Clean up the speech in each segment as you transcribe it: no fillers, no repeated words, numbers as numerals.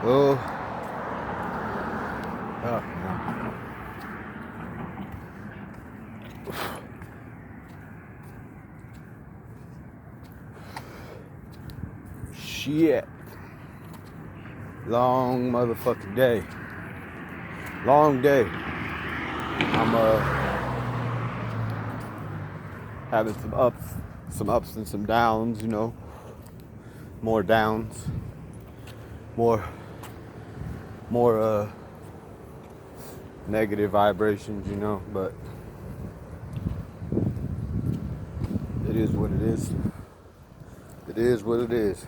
Oh, oh no. Shit. Long motherfucking day. Long day. I'm having some ups and some downs, you know. More downs. More negative vibrations, you know, but it is what it is. It is what it is.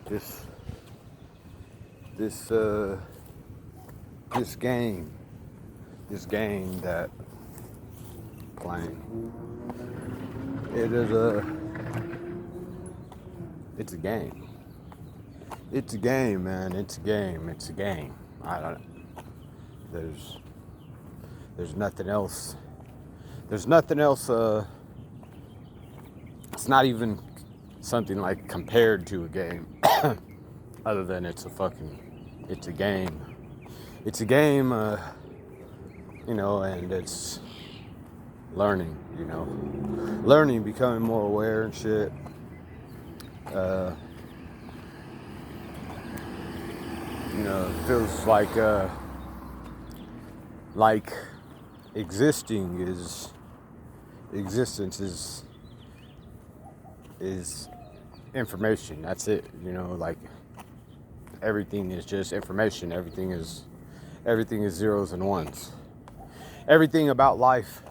This game that playing, it's a game. It's a game, man. It's a game. It's a game. I don't. There's nothing else. There's nothing else. It's not even something like compared to a game, other than it's a game. It's a game, you know, and it's learning, you know, becoming more aware and shit. You know, it feels like existence is information. That's it. You know, like everything is just information. Everything is zeros and ones. Everything about life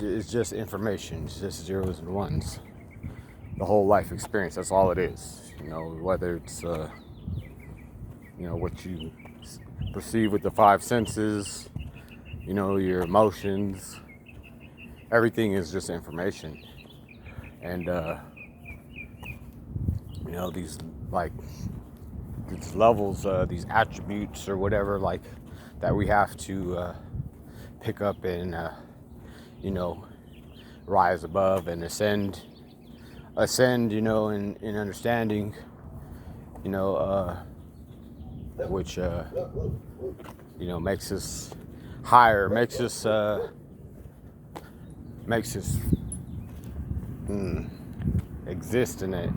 is just information. It's just zeros and ones. The whole life experience. That's all it is. You know, whether it's you know, what you perceive with the five senses, you know, your emotions, everything is just information. And you know, these levels, these attributes or whatever, like that we have to pick up and you know, rise above and ascend, you know, in understanding, you know, which you know, makes us higher, makes us exist in a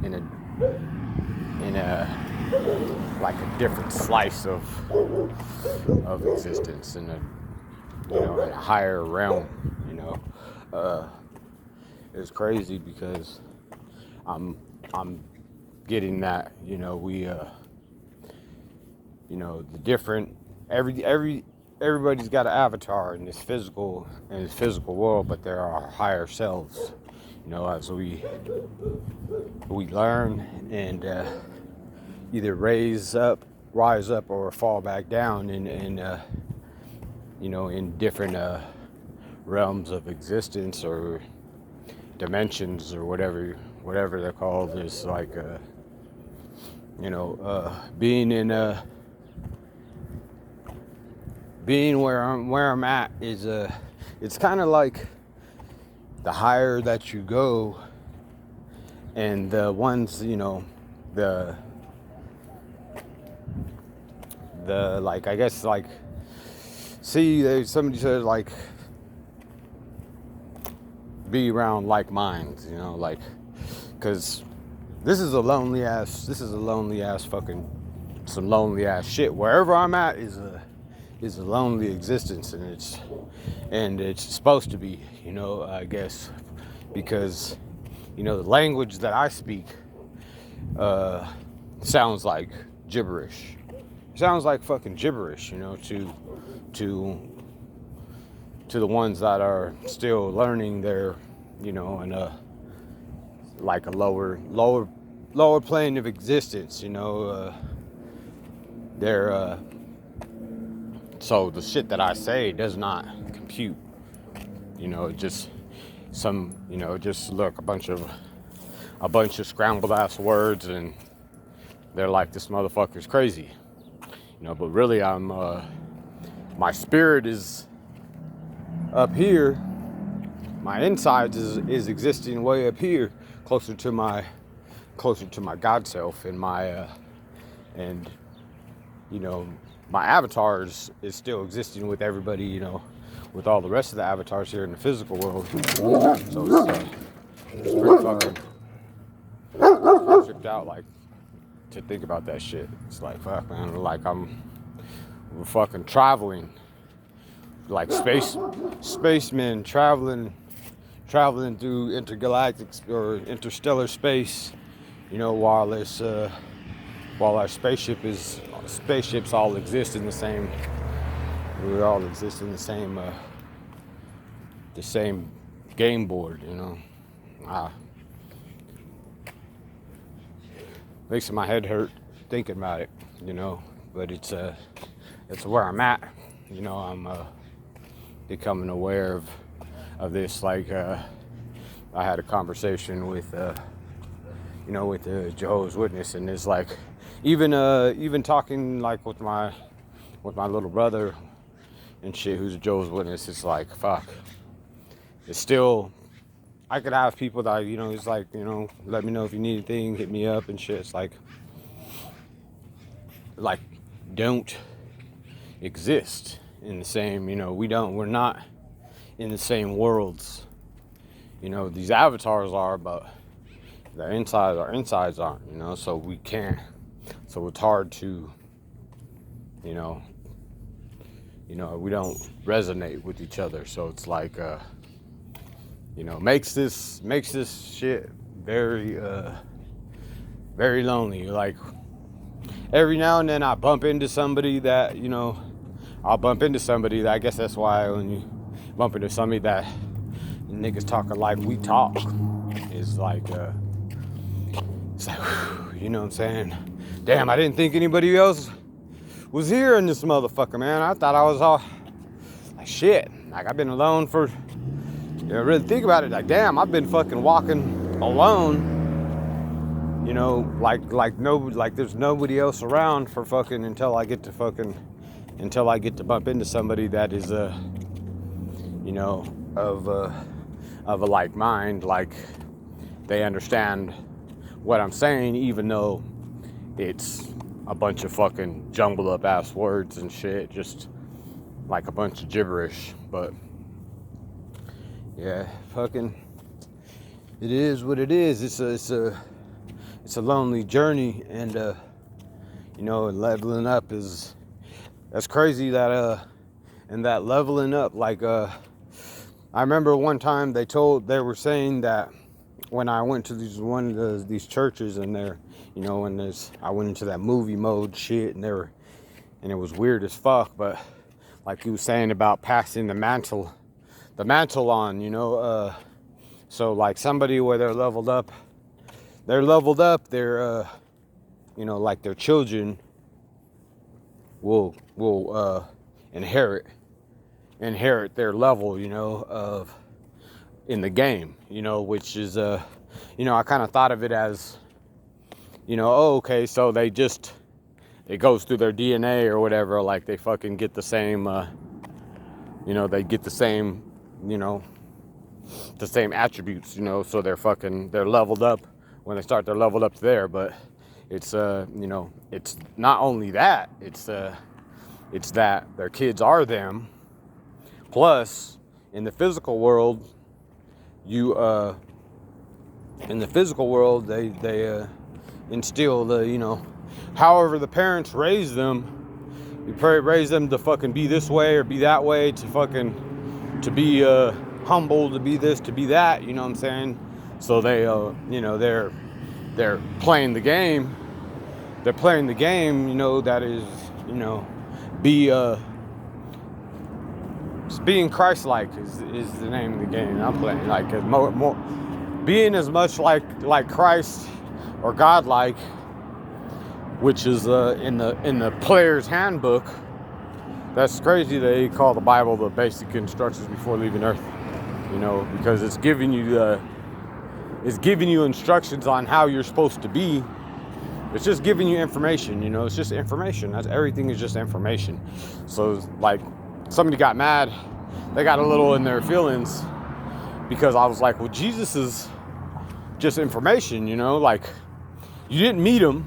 like a different slice of existence, in a, you know, in a higher realm, you know. It's crazy because I'm getting that, you know, we you know, the different everybody's got an avatar in this physical world, but there are higher selves, you know, as we learn and either rise up or fall back down in you know, in different realms of existence or dimensions or whatever they're called. It's like you know, being where I'm at is it's kind of like the higher that you go, and the ones, you know, the like, I guess, like, see, somebody said, like, be around like minds, you know, like, because this is a lonely ass fucking, some lonely ass shit. Wherever I'm at is a lonely existence, and it's supposed to be, you know, I guess, because, you know, the language that I speak sounds like gibberish. Sounds like fucking gibberish, you know, to the ones that are still learning their, you know, in a like a lower plane of existence, you know. They're so the shit that I say does not compute, you know. Just some, you know, just look, a bunch of scrambled ass words, and they're like, this motherfucker's crazy, you know. But really, I'm my spirit is up here. My insides is existing way up here, closer to my closer to my God self, and my and you know, my avatar is still existing with everybody, you know, with all the rest of the avatars here in the physical world. So it's pretty fucking tripped out, like, to think about that shit. It's like, fuck, man, like we're fucking traveling, like spacemen traveling through intergalactic or interstellar space, you know, while our spaceships all exist in the same, we all exist in the same game board, you know. Makes my head hurt thinking about it, you know, but it's where I'm at, you know. I'm becoming aware of this. Like, I had a conversation with you know, with the Jehovah's Witness, and it's like, even talking like with my little brother and shit who's a Jehovah's Witness, it's like, fuck, it's still, I could have people that, you know, it's like, you know, let me know if you need anything, hit me up and shit. It's like don't exist in the same, you know, we're not in the same worlds. You know, these avatars are, but our insides aren't, you know, so we can't, so it's hard to, you know, we don't resonate with each other. So it's like, you know, makes this shit very, very lonely. Like, every now and then I bump into somebody that, you know, I guess that's why when you bump into somebody that niggas talking like we talk, is like, it's like, you know what I'm saying? Damn, I didn't think anybody else was here in this motherfucker, man. I thought I was all like, shit. Like, I've been alone for, you know, really think about it. Like, damn, I've been fucking walking alone. You know, like there's nobody else around for fucking until I get to bump into somebody that is you know, of a like mind. Like, they understand what I'm saying, even though it's a bunch of fucking jumbled up ass words and shit, just like a bunch of gibberish. But yeah, fucking, it is what it is. It's a lonely journey, and you know, leveling up that's crazy. That and that leveling up, like, I remember one time they were saying that when I went to these churches, and they're, you know, I went into that movie mode shit, and it was weird as fuck. But like he was saying about passing the mantle on, you know, so like somebody where they're leveled up, they're you know, like their children will inherit their level, you know, of in the game, you know, which is you know, I kind of thought of it as, you know, oh, okay, so it goes through their DNA or whatever, like they fucking get the same you know, they get the same, you know, the same attributes, you know, so they're leveled up when they start, they're leveled up there. But it's you know, it's not only that, it's that their kids are them, plus in the physical world, they instill the, you know, however the parents raise them, you raise them to fucking be this way or be that way, to be humble, to be this, to be that, you know what I'm saying? So they you know, they're playing the game. They're playing the game, you know, that is, you know, being Christ-like is the name of the game I'm playing. Like, more being as much like Christ or God-like, which is in the player's handbook. That's crazy. They call the Bible the basic instructions before leaving Earth. You know, because it's giving you instructions on how you're supposed to be. It's just giving you information, you know, it's just information. Everything is just information. So, like, somebody got mad, they got a little in their feelings because I was like, well, Jesus is just information, you know, like, You didn't meet him.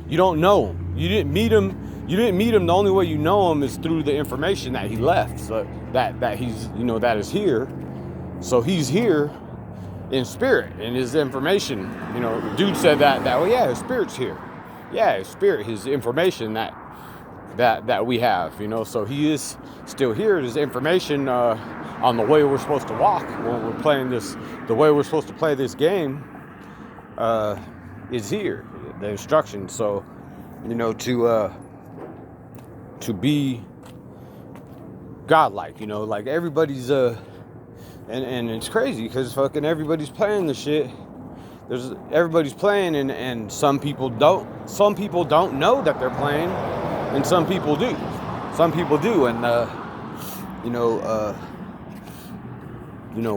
You don't know him. You didn't meet him. The only way you know him is through the information that he left. So that he's, that is here. So he's here in spirit, and his information, the dude said that well, yeah, his spirit's here. Yeah, his spirit, his information that we have, so he is still here. His information on the way we're supposed to walk when we're playing this, the way we're supposed to play this game is here. The instructions. So, to be godlike, like everybody's and it's crazy because fucking everybody's playing the shit. Everybody's playing, and some people don't know that they're playing, and some people do, and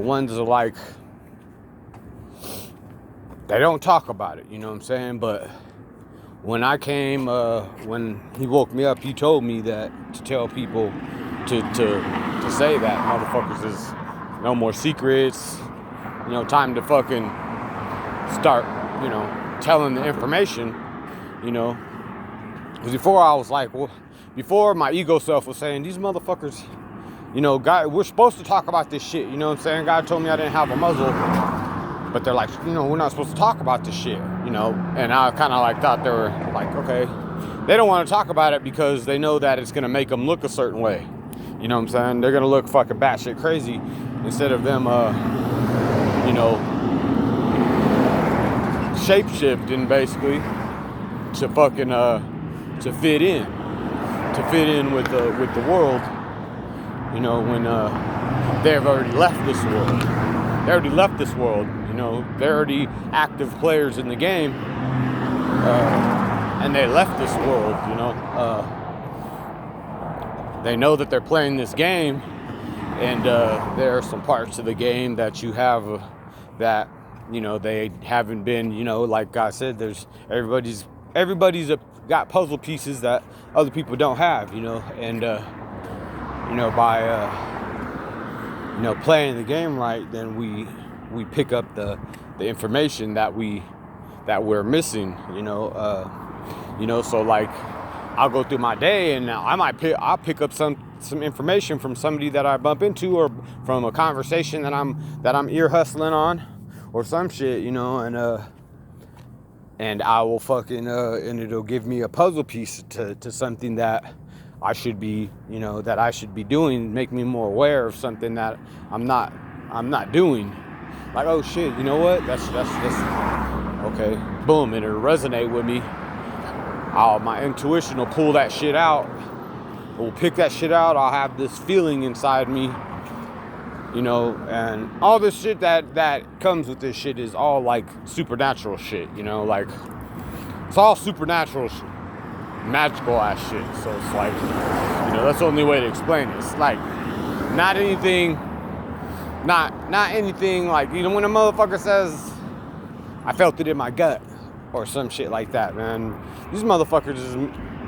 ones are like, they don't talk about it, you know what I'm saying? But when I came, when he woke me up, he told me that to tell people to say that motherfuckers is no more secrets, time to fucking start, telling the information, because before I was like, well, before my ego self was saying, these motherfuckers, God, we're supposed to talk about this shit, you know what I'm saying? God told me I didn't have a muzzle, but they're like, we're not supposed to talk about this shit, and I kind of like thought they were like, okay, they don't want to talk about it because they know that it's going to make them look a certain way, you know what I'm saying? They're going to look fucking batshit crazy instead of them, shape-shifting basically to fucking to fit in with the world, when they've already left this world. They're already active players in the game, and they left this world. They know that they're playing this game, and there are some parts of the game that you have that they haven't been. Like I said, there's everybody's got puzzle pieces that other people don't have. And by playing the game right, then we pick up the information that we're missing. So like I'll go through my day and I'll pick up some information from somebody that I bump into, or from a conversation that I'm ear hustling on, or some shit, and I will fucking and it'll give me a puzzle piece to something that I should be doing, make me more aware of something that I'm not doing. Like, oh shit, you know what? That's okay. Boom, it'll resonate with me. My intuition will pull that shit out. We'll pick that shit out. I'll have this feeling inside me, and all this shit that comes with this shit is all like supernatural shit, like it's all supernatural magical ass shit. So it's like, that's the only way to explain it. It's like not anything like, when a motherfucker says, I felt it in my gut, or some shit like that, man. These motherfuckers is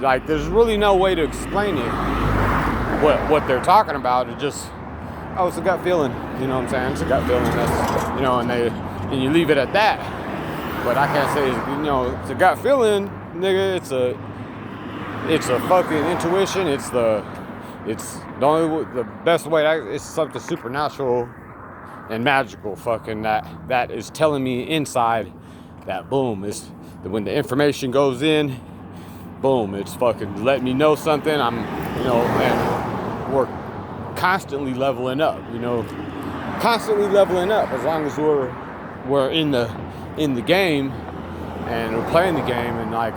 like, there's really no way to explain it. What they're talking about is just, oh, it's a gut feeling. You know what I'm saying? It's a gut feeling. That's, and you leave it at that. But I can't say, it's a gut feeling, nigga. It's a fucking intuition. It's the best way. It's something supernatural and magical, fucking that is telling me inside that boom is when the information goes in. Boom, it's fucking letting me know something. I'm, and we're constantly leveling up, as long as we're in the game and we're playing the game. And like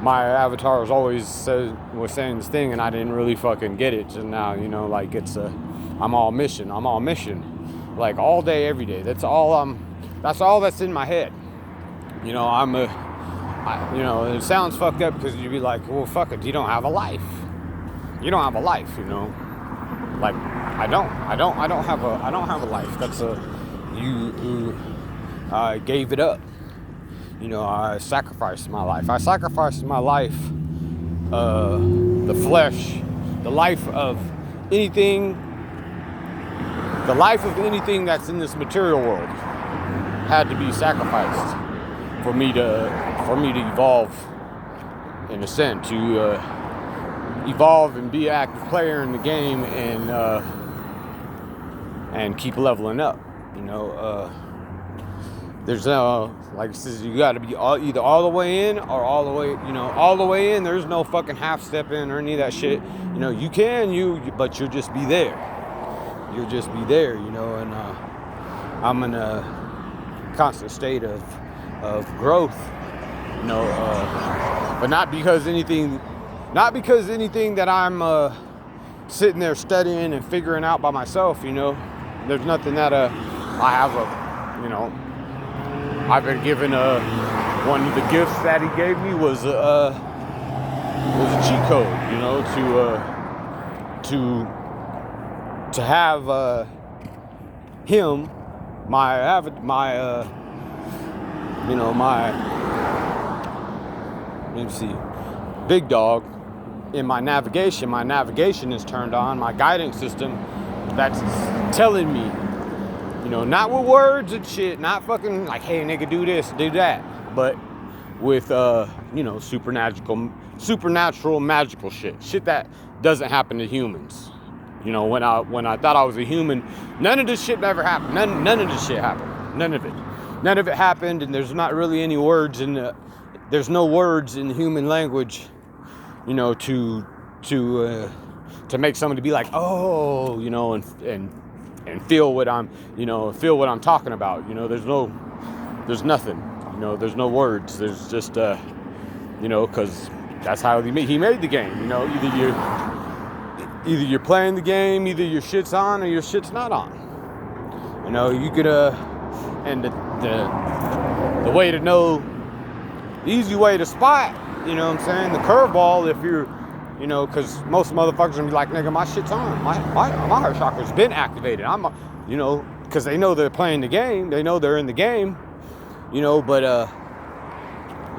my avatar was always saying this thing, and I didn't really fucking get it. And now, like I'm all mission, like all day, every day. That's all that's in my head. It sounds fucked up because you'd be like, well, fuck it, you don't have a life. Like I don't have a life. That's I gave it up. I sacrificed my life. The flesh, the life of anything that's in this material world had to be sacrificed for me to evolve, in a sense, to evolve and be an active player in the game, and keep leveling up. You know, there's like I said, you got to be either all the way in or all the way, you know, all the way in. There's no fucking half step in or any of that shit. You know, you can, but you'll just be there. You'll just be there, you know. And I'm in a constant state of growth, you know, but not because anything that I'm sitting there studying and figuring out by myself, you know. There's nothing that I have you know, I've been given one of the gifts that he gave me was a cheat code, you know, to have him, let me see, big dog in my navigation. My navigation is turned on, my guidance system that's telling me, you know, not with words and shit, not fucking like, hey nigga, do this, do that, but with you know, supernatural magical shit that doesn't happen to humans. You know, when I thought I was a human, none of this shit ever happened. None of this shit happened. None of it happened, and there's not really any words there's no words in the human language, you know, to make somebody be like, oh, you know, and feel what I'm talking about. You know, there's nothing, you know, there's no words. There's just, you know, because that's how he made the game. You know, either you're playing the game, either your shit's on or your shit's not on. You know, you could, and the way to know, the easy way to spot, you know what I'm saying, the curveball, if you're, you know, because most motherfuckers gonna be like, nigga, my shit's on, my heart chakra's been activated. You know, because they know they're playing the game, they know they're in the game, you know. But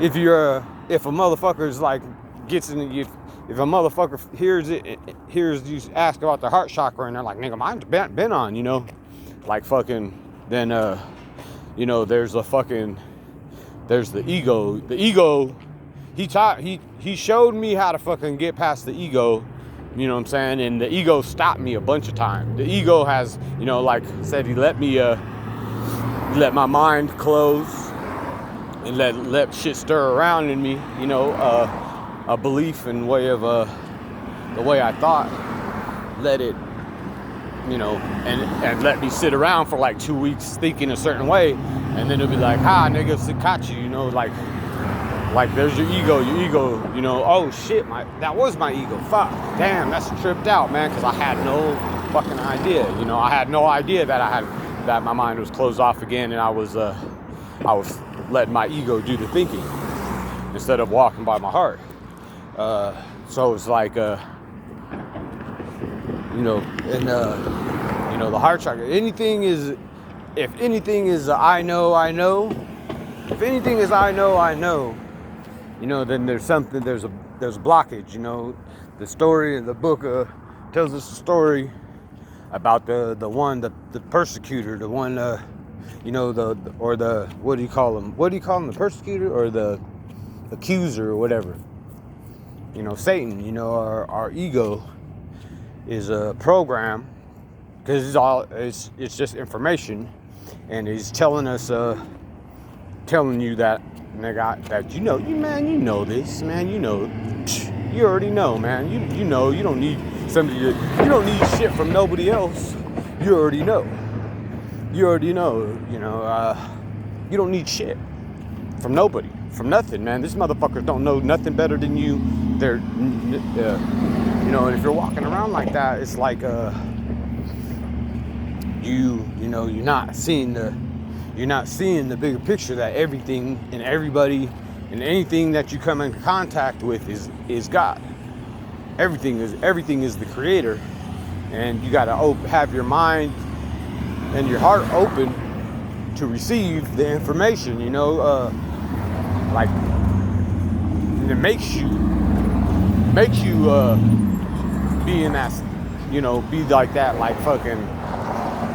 if a motherfucker's like gets in, if a motherfucker hears you ask about the heart chakra and they're like, nigga, mine's been on, you know, like fucking, then you know, there's the ego. The ego, he showed me how to fucking get past the ego, you know what I'm saying? And the ego stopped me a bunch of times. The ego has, you know, like I said, he let my mind close and let shit stir around in me, you know, a belief and way of the way I thought, let it, you know, and let me sit around for like 2 weeks thinking a certain way, and then it'll be like, nigga, Sikachi, you know, like there's your ego, you know, oh shit, that was my ego, fuck, damn, that's tripped out, man, because I had no fucking idea, you know, I had no idea that my mind was closed off again, and I was letting my ego do the thinking instead of walking by my heart. So it's like, you know, and you know, the heart chakra. If anything is I know. If anything is I know. You know, then there's a blockage. You know, the story in the book tells us a story about the persecutor, the one, you know, what do you call him? What do you call him? The persecutor or the accuser or whatever? You know, Satan. You know, our ego is a program, because it's just information, and he's telling us, telling you that, nigga, that you know this, man, you already know, man, you know, you don't need somebody you don't need shit from nobody else, you already know, you know, you don't need shit from nobody, from nothing, man. These motherfuckers don't know nothing better than you. They're, you know, and if you're walking around like that, it's like, you know, you're not seeing the bigger picture, that everything and everybody and anything that you come into contact with is God. Everything is the creator, and you gotta have your mind and your heart open to receive the information, you know, like, and it makes you be in that, you know, be like that, like fucking,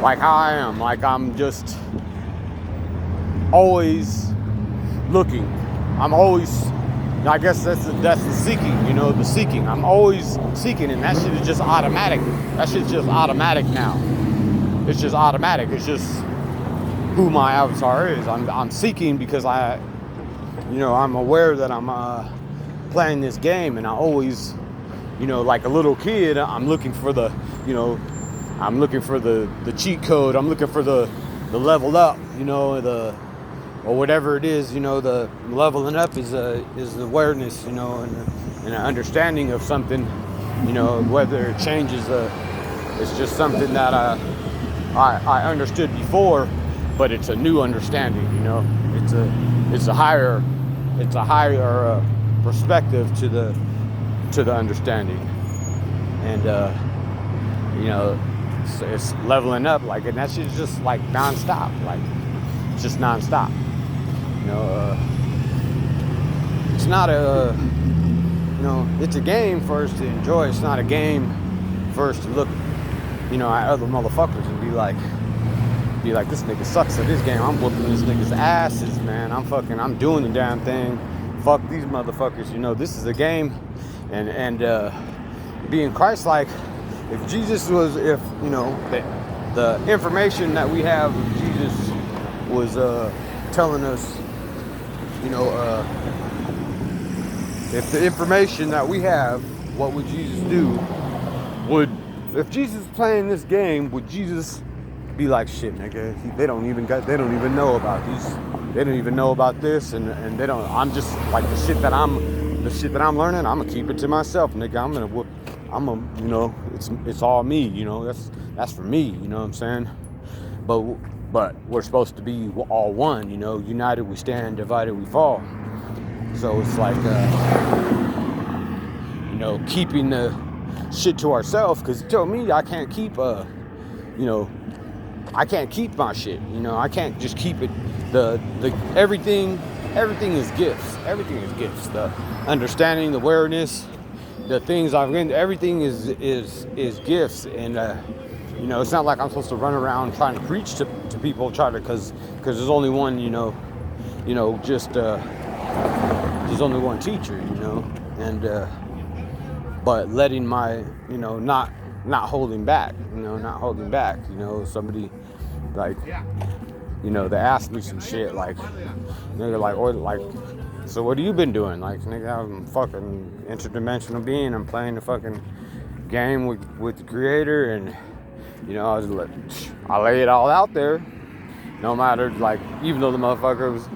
like how I am, like I'm just always looking. I'm always, I guess that's the seeking, you know, the seeking. I'm always seeking, and that shit is just automatic. That shit's just automatic now. It's just automatic. It's just who my avatar is. I'm seeking because I'm aware that I'm playing this game, and I always, like a little kid, I'm looking for the cheat code. I'm looking for the level up, or whatever it is, the leveling up is awareness, and an understanding of something, whether it changes, it's just something that I understood before, but it's a new understanding, it's a higher perspective to the understanding, and it's leveling up, like, and that shit's just like nonstop, like it's just nonstop. It's not it's a game for us to enjoy. It's not a game for us to look, at other motherfuckers and be like, this nigga sucks at this game. I'm whooping this nigga's asses, man. I'm doing the damn thing. Fuck these motherfuckers. This is a game, and being Christ-like. If Jesus was, the information that we have of Jesus was telling us, if the information that we have, what would Jesus do? If Jesus was playing this game, would Jesus be like, shit, nigga, they don't even know about these, they don't even know about this, and they don't. I'm just like the shit that I'm learning. I'm gonna keep it to myself, nigga. It's all me, that's for me, you know what I'm saying? But we're supposed to be all one, united we stand, divided we fall. So it's like, keeping the shit to ourselves, because you told me I can't keep, I can't keep my shit, I can't just keep it, everything is gifts, the understanding, the awareness, the things I've learned, everything is gifts, and it's not like I'm supposed to run around trying to preach to people, because there's only one, there's only one teacher, and but letting my, not holding back, somebody like, they asked me some shit, like, nigga, like, so what have you been doing? Like, nigga, I'm fucking interdimensional being. I'm playing the fucking game with the creator, and I lay it all out there. No matter, like, even though the motherfucker was,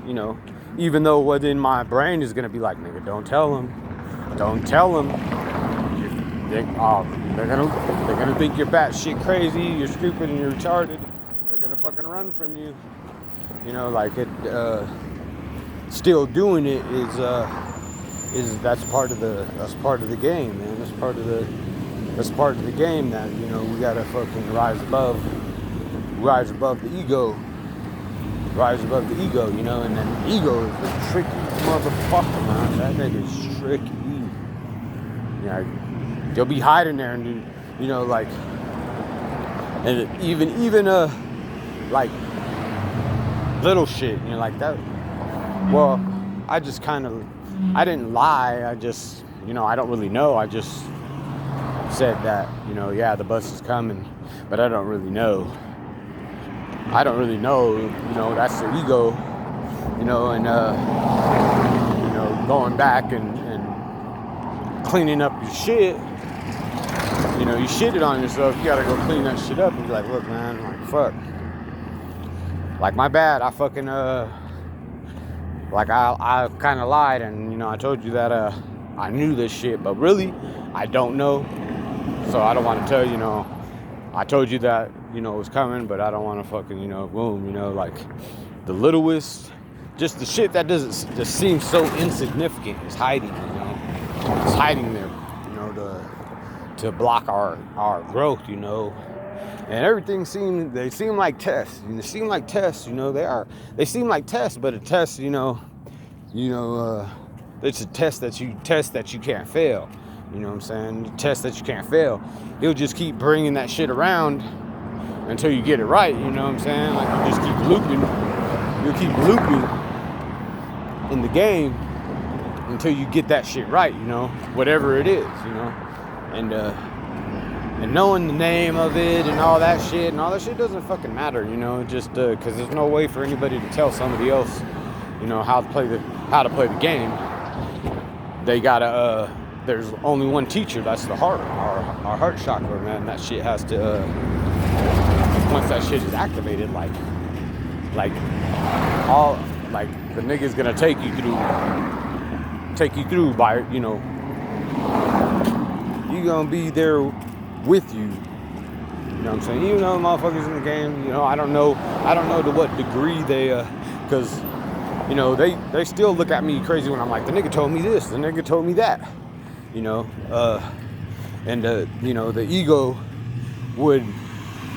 even though what's in my brain is gonna be like, nigga, don't tell him. They're gonna think you're batshit crazy, you're stupid, and you're retarded. They're gonna fucking run from you. Still doing it is that's part of the game, man. That's part of the game that we gotta fucking rise above the ego, and then the ego is the tricky motherfucker, man. That nigga's tricky. They'll be hiding there, and and even like little shit, like that. Well, I didn't lie. I just, I don't really know. I just said that, the bus is coming, but I don't really know. That's the ego, and going back and cleaning up your shit. You shitted on yourself. You gotta go clean that shit up and be like, look, man, like, fuck. Like, my bad. I fucking, like, I kind of lied, and, I told you that, I knew this shit, but really, I don't know. So I don't want to tell you, I told you that, it was coming, but I don't want to fucking, boom, like, the littlest, just the shit that doesn't just seem so insignificant is hiding, it's hiding there, to block our growth, and everything they seem like tests, they seem like tests, they seem like tests, but a test, it's a test that you can't fail, what I'm saying, test that you can't fail. You'll just keep bringing that shit around until you get it right, what I'm saying, like, you just keep looping, in the game until you get that shit right, you know, whatever it is, you know, and knowing the name of it and all that shit doesn't fucking matter, you know, just because there's no way for anybody to tell somebody else, you know, how to play the game. They gotta there's only one teacher, that's the heart, our heart chakra, man. That shit has to once that shit is activated, like the nigga's gonna take you through by, you know, you gonna be there with you. You know what I'm saying? You know, motherfuckers in the game, you know, I don't know to what degree they, cause, you know, they still look at me crazy when I'm like, the nigga told me this, the nigga told me that, you know, and you know, the ego would,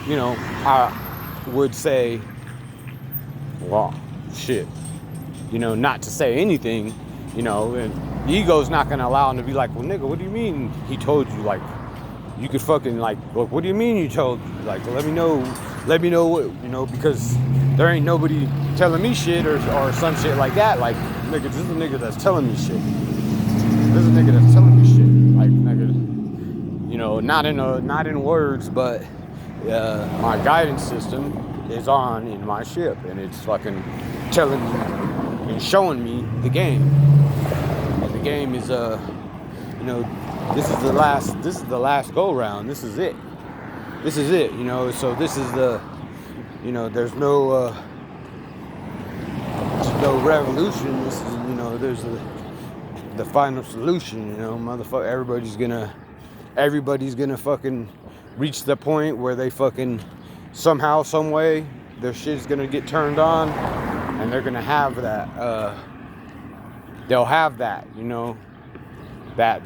you know, would say, well, shit, you know, not to say anything, you know, and the ego's not gonna allow him to be like, well, nigga, what do you mean he told you? Like, you could fucking, like, look, what do you mean you told? Like, let me know what, you know, because there ain't nobody telling me shit or some shit like that. Like, nigga, this is a nigga that's telling me shit. This is a nigga that's telling me shit. Like, nigga, you know, not in words, but my guidance system is on in my ship, and it's fucking telling me and showing me the game. And the game is, you know, this is the last go round. This is it, you know. So this is the, you know, there's no revolution. This is, you know, there's the final solution, you know, motherfucker. Everybody's gonna fucking reach the point where they fucking somehow, some way, their shit's gonna get turned on, and they're gonna have that, they'll have that, you know, that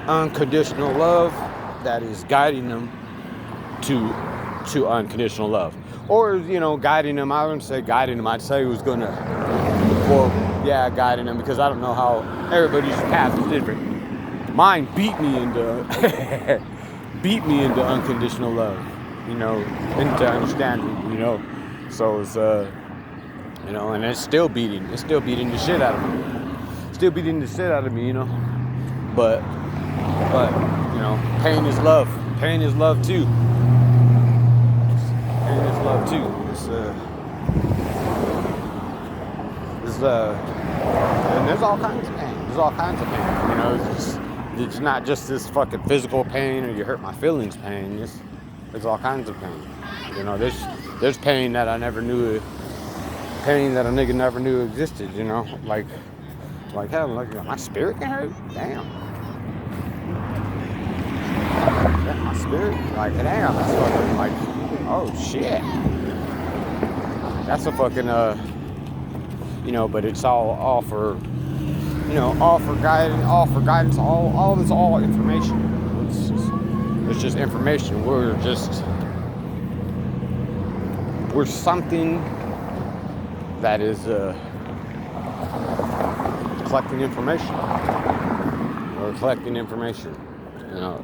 unconditional love that is guiding them to unconditional love. Or, you know, guiding them, I wouldn't say guiding them, I'd say it was gonna, well, yeah, guiding them, because I don't know how everybody's path is different. Mine beat me into unconditional love, you know, into understanding, you know. So it's, you know, and it's still beating the shit out of me. Still beating the shit out of me, you know. But, you know, pain is love. Pain is love too. Pain is love too. And there's all kinds of pain. There's all kinds of pain. You know, it's not just this fucking physical pain or you hurt my feelings pain. There's all kinds of pain. You know, there's pain that I never knew, pain that a nigga never knew existed, you know, like hell, like, my spirit can hurt? Damn. Yeah, my spirit, like, damn, that's fucking, like, oh shit. That's a fucking, you know, but it's all for, you know, all for guidance, all it's all information. It's just information. We're something that is collecting information. We're collecting information, you know,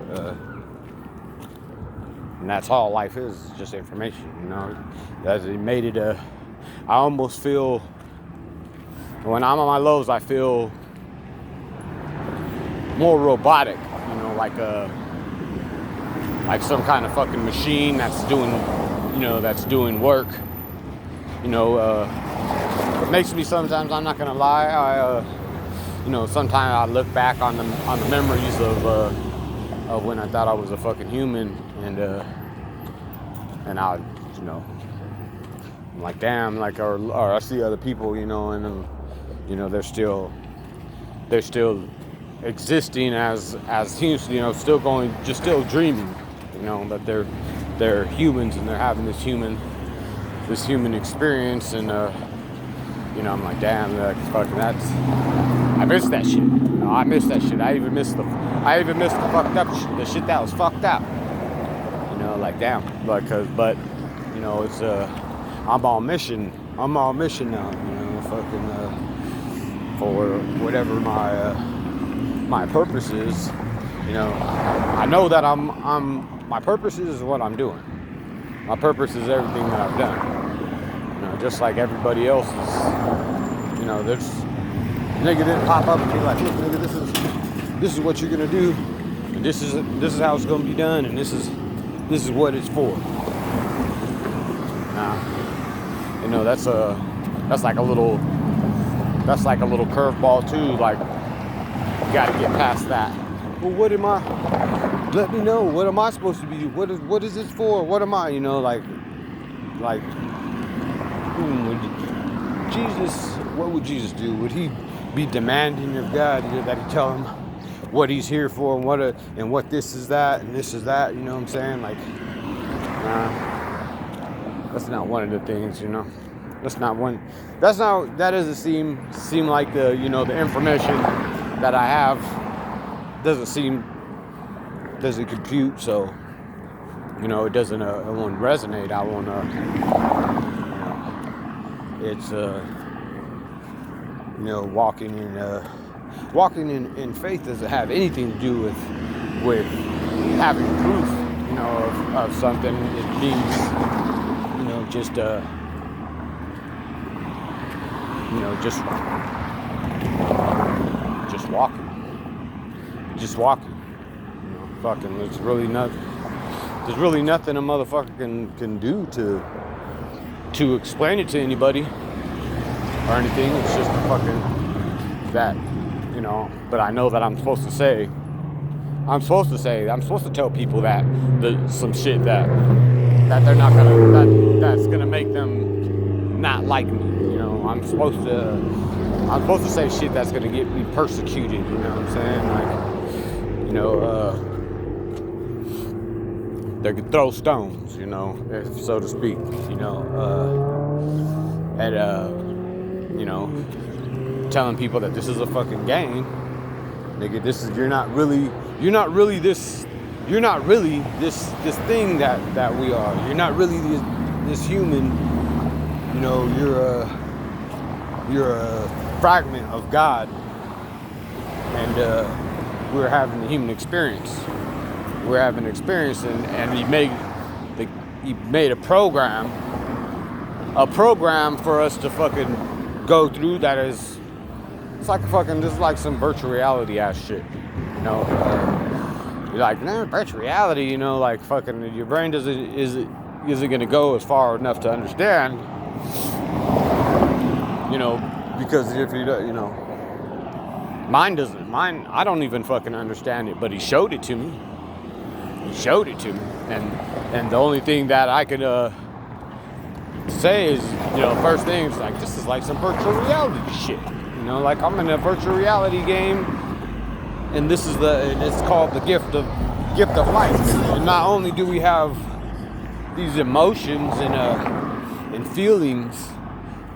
and that's all life is just information, you know. As it made it I almost feel, when I'm on my lows, I feel more robotic, you know, like some kind of fucking machine that's doing, you know, that's doing work, you know. It makes me sometimes, I'm not gonna lie, you know, sometimes I look back on the memories of when I thought I was a fucking human, and I, you know, I'm like, damn, like, or I see other people, you know, and you know, they're still existing as humans, you know, still dreaming, you know, that they're humans and they're having this human experience, and you know, I'm like, damn, like, fucking, I miss that shit. You know, I miss that shit. I even miss the fucked up shit, the shit that was fucked up. You know, like, damn, but you know, it's I'm on mission now. You know, fucking for whatever my purpose is. You know, I know that my purpose is what I'm doing. My purpose is everything that I've done. You know, just like everybody else's You know, there's nigga didn't pop up and be like, look, nigga, this is what you're gonna do, and this is how it's gonna be done, and this is what it's for. Nah, you know, that's like a little curveball too. Like, you gotta get past that. Well, what am I? Let me know. What am I supposed to be? What is this for? What am I? You know, like, Jesus, what would Jesus do? Would he be demanding of God that he tell him what he's here for and what this is that and this is that? You know what I'm saying? Like, nah, that's not one of the things. You know, that's not one. That doesn't seem like the information that I have doesn't compute. So it doesn't it won't resonate. I won't it's walking in faith doesn't have anything to do with having proof of something. It means just walking. Fucking there's really nothing a motherfucker can do to explain it to anybody or anything. It's just fucking that, but I know that I'm supposed to tell people that some shit that they're not that's gonna make them not like me. I'm supposed to say shit that's gonna get me persecuted. You know what I'm saying? Like, they could throw stones, so to speak, telling people that this is a fucking game. Nigga, you're not really this thing that we are. You're not really this human. You're a fragment of God, and we're having the human experience. We're having an experience, and he made a program for us to fucking go through. That is, it's like this is like some virtual reality ass shit. You're like, nah, virtual reality. Like fucking your brain isn't gonna go as far enough to understand. Because if you mine, I don't even fucking understand it, but he showed it to me. And the only thing that I could say is, first thing is like, this is like some virtual reality shit. Like I'm in a virtual reality game, and it's called the gift of life. And not only do we have these emotions and feelings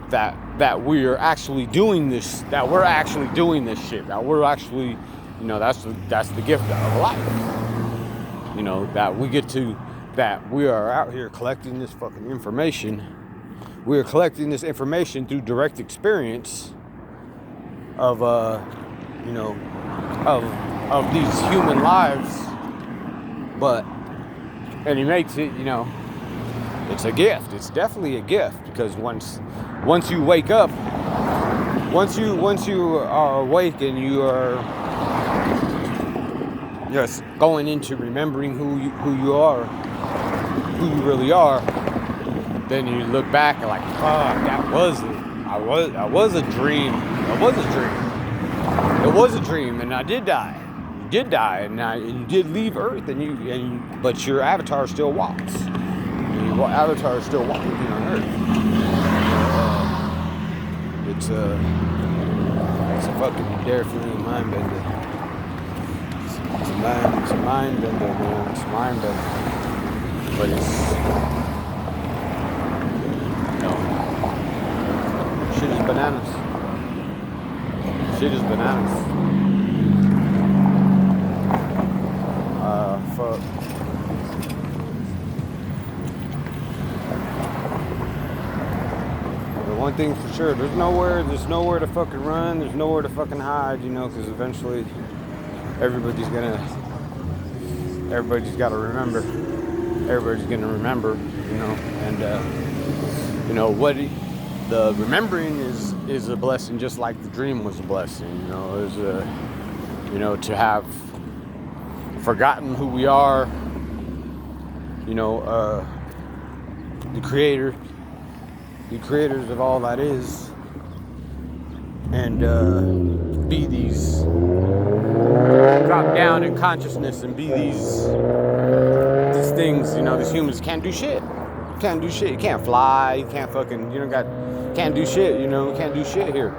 that we're actually doing this, shit, that we're actually, that's the gift of life. That we are out here collecting this fucking information. We are collecting this information through direct experience of these human lives. And he makes it, it's a gift. It's definitely a gift, because once you wake up, once you are awake and you are just going into remembering who you are, who you really are, then you look back and like, fuck, that was it. I was a dream. It was a dream, and I did die. You did die, and you did leave Earth, but your avatar still walks. Your avatar is still walking on Earth. It's a fucking definitely mind bender. It's a mind bender, man. It's a mind bender. But it's, shit is bananas. Fuck. But one thing for sure, there's nowhere to fucking run, there's nowhere to fucking hide, because eventually everybody's gonna remember. Everybody's gonna remember, and the remembering is a blessing, just like the dream was a blessing. You know, is a, you know, to have forgotten who we are. You know, the creators of all that is, and be these, drop down in consciousness and be these things. You know, these humans can't do shit. Can't do shit. You can't fly. You can't fucking. You don't got. Can't do shit. You know, can't do shit here.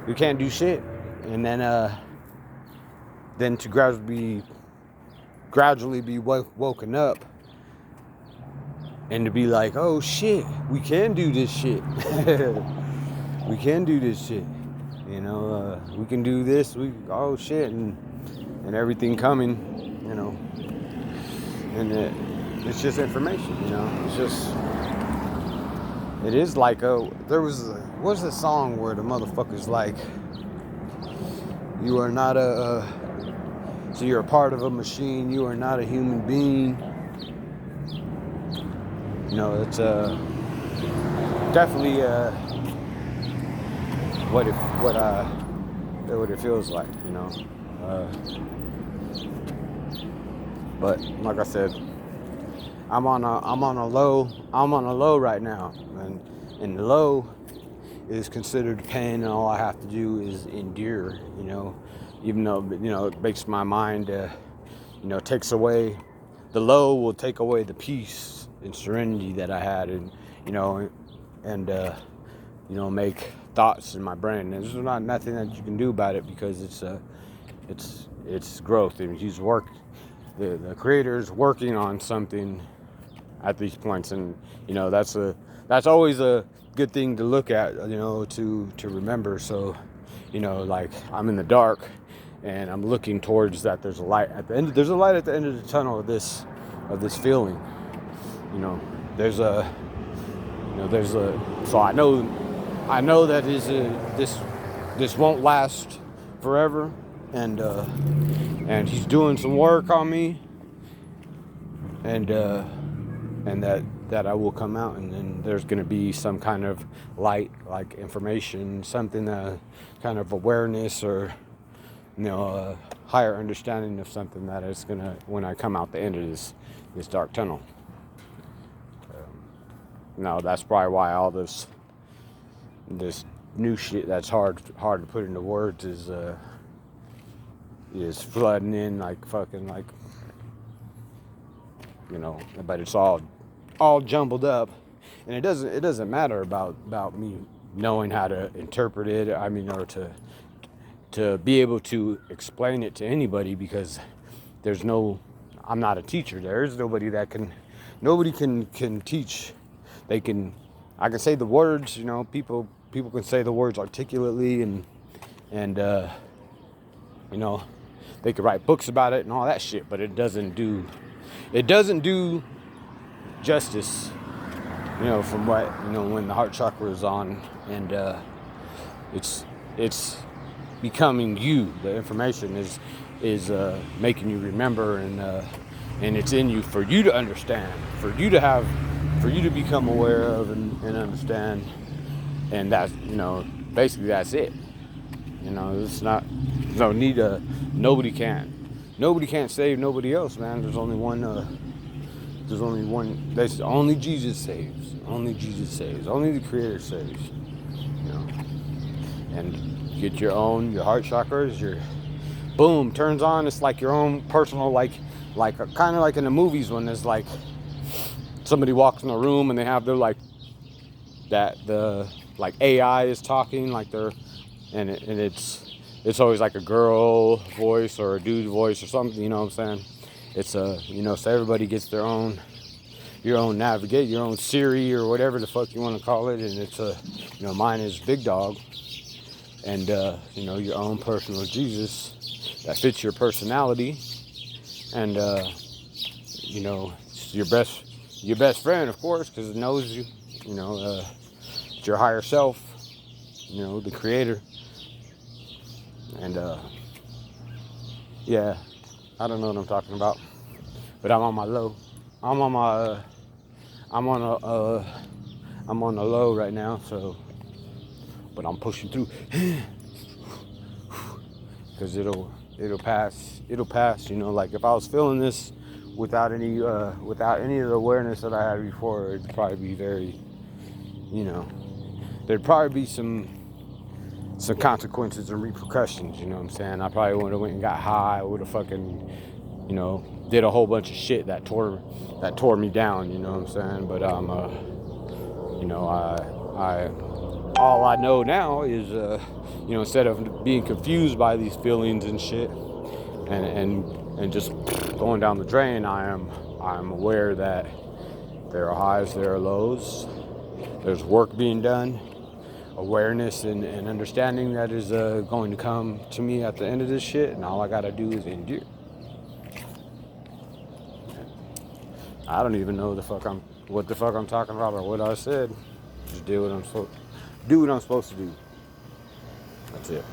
You can't do shit. And then to gradually be woken up, and to be like, oh shit, we can do this shit. We can do this shit. You know, we can do this. Oh shit, and everything coming. You know, and it's just information. You know, it's just. It is like what's the song where the motherfucker's like, you are not so you're a part of a machine, you are not a human being. You know, it's definitely what it feels like, you know. But like I said, I'm on a low right now, and the low is considered pain, and all I have to do is endure, you know, even though, you know, it makes my mind, you know, takes away, the low will take away the peace and serenity that I had, and, you know, and, you know, make thoughts in my brain. And there's not nothing that you can do about it, because it's growth, and the creator's working on something at these points, and, you know, that's always a good thing to look at, you know, to remember. So, you know, like, I'm in the dark and I'm looking towards that. There's a light at the end of the tunnel of this feeling. You know, so I know that this won't last forever, and he's doing some work on me, and that I will come out, and then there's going to be some kind of light, like information, something, kind of awareness, or, you know, a higher understanding of something that is going to, when I come out the end of this dark tunnel. No, that's probably why all this new shit that's hard to put into words is flooding in like fucking, like, you know, but it's all jumbled up, and it doesn't matter about me knowing how to interpret it. I mean, or to be able to explain it to anybody, because I'm not a teacher. There's nobody can teach. I can say the words, you know, people can say the words articulately, and you know, they could write books about it and all that shit, but it doesn't do justice, you know, from what, you know, when the heart chakra is on, and it's becoming you. The information is making you remember, and it's in you for you to understand, for you to become aware of and understand, and that's, you know, basically that's it. You know, it's not, no need nobody can't save nobody else, man. There's only one. That's only Jesus saves. Only Jesus saves. Only the Creator saves. You know, and get your heart chakras, your boom turns on. It's like your own personal, like kind of like in the movies when there's like somebody walks in a room and they have their like like AI is talking, like and it's always like a girl voice or a dude voice or something, you know what I'm saying? It's you know, so everybody gets your own navigate, your own Siri or whatever the fuck you want to call it, and it's you know, mine is Big Dog, and you know, your own personal Jesus that fits your personality, and you know, it's your best friend, of course, because it knows you, you know, it's your higher self, you know, the Creator, and yeah, I don't know what I'm talking about, but I'm on my low. I'm on I'm on the low right now, so, but I'm pushing through because it'll pass. You know, like if I was feeling this without any of the awareness that I had before, it'd probably be very, you know, there'd probably be some consequences and repercussions. You know what I'm saying? I probably would have went and got high. I would have fucking, you know, did a whole bunch of shit that tore me down. You know what I'm saying? But you know, I all I know now is you know, instead of being confused by these feelings and shit, and just going down the drain, I'm aware that there are highs, there are lows, there's work being done, awareness and understanding that is going to come to me at the end of this shit, and all I gotta do is endure. I don't even know what the fuck I'm talking about or what I said. Just do what I'm supposed to do. That's it.